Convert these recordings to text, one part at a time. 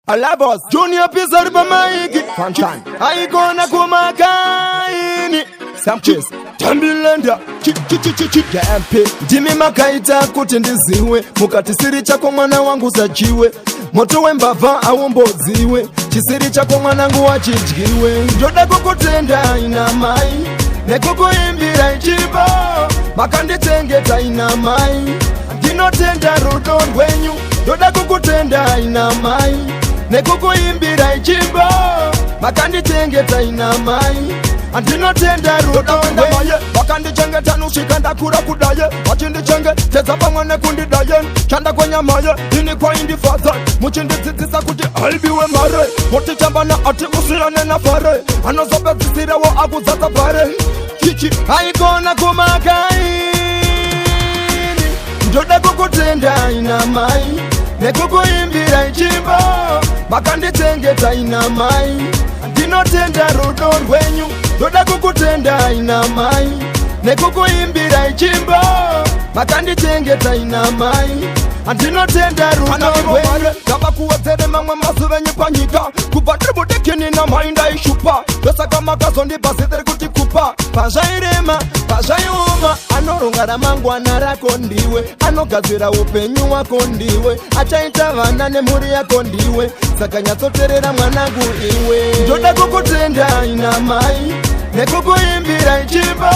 Alabos Junior Pizar Bamaiki Fanchan I gonna kumakaini Samchis Tambilenda KMP Jimmy Makaita kuti ndiziwe Mukatisiri chako mwana wangu zachiwe Moto wembava awomboziwe Chisiri chako mwanangu wachijgiwe Njoda kukutenda ina mai Nekuku imbira ichibo Makanditengeta ina mai Dinotenda rudo wenyu Njoda kukutenda ina mai Nekukuimbira ichimbo Makanditengeta ina mai Andinotenda rudo wenyu Wakandichengeta nushika ndakura kudaye Wachindichenga teza pamwe nekundidaye Chanda kwenye maye ini kwa indi faza Muchindititisa kuti albiwe mare Moti chambana ati usirane na fare Anozobe zisire wo akuzaza pare Chichi haikona kumakaini Njoda kukutenda ina mai Nekukuimbira ichimbo Makanditengeta ina mai Ndinotenda rudo wenyu Njoda kukutenda ina mai Nekukuimbira ichimbo Makanditengeta ina mai Andinotenda rudo wenyu Kaba kuwatere mamwe masuvenye panyika Kubatribu dekini na mainda ishupa Dosa kama kazondi basidere kutikupa Pajairema, pajayuma Anorungara mangwana rako ndiwe Anogazira upenyu wako ndiwe Achaita vana nemuri yako ndiwe Saka nyatsoterera mwanangu iwe Njoda kukutenda ina mai Nekukuimbira ichimbo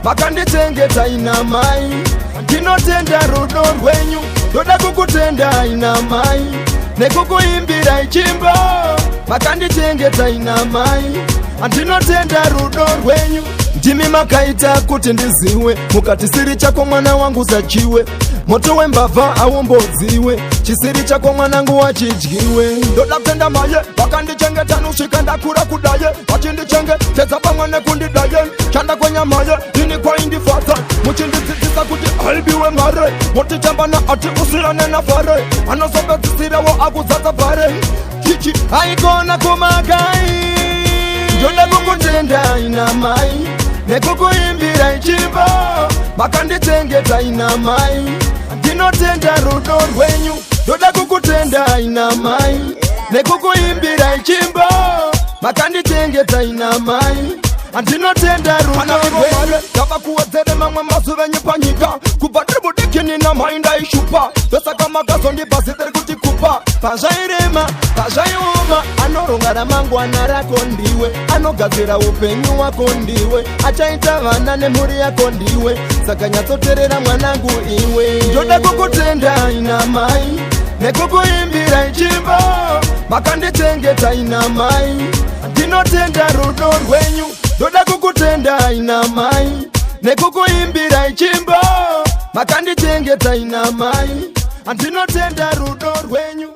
Makanditengeta ina mai Ndinotenda rudo wenyu Njoda kukutenda ina mai Nekukuimbira ichimbo Makanditengeta ina mai Andinotenda rudo wenyu Ndimi Makaita kuti ndiziwe Mukatisiri chako mwana wangu zachiwe Moto wembava awomboziwe Chisiri chako mwanangu wachijgiwe Ndoda kutenda maye Wakandichengeta nushika ndakura kudaye Wachindichenge teza pamwe nekundidaye Chanda kwenye maye ini kwa indi fata Muchindititisa kuti albiwe mare Moti chambana ati usirane na fare Anozobe zisire wo akuzaza pare Chichi haikona kumakai Njoda kukutenda ina mai Nekukuimbira ichimbo Makanditengeta ina mai Ndinotenda rudo wenyu Njoda kukutenda ina mai Nekukuimbira ichimbo Makanditengeta ina mai Andinotenda rudo wenyu Kaba kuwatere mamwe masuvenye panyika Kubatribu dekini na mainda ishupa Dosa kama kazondi basidere kutikupa Pajairema, pajayuma Anorungara mangwana rako ndiwe Anogazira upenyu wako ndiwe Achaita vana nemuri yako ndiwe Saka nyatsoterera mwanangu iwe Njoda kukutenda ina mai Nekukuimbira ichimbo Makanditengeta ina mai Ndinotenda rudo wenyu Njoda kukutenda ina mai Nekukuimbira ichimbo Makanditengeta ina mai Andinotenda rudo wenyu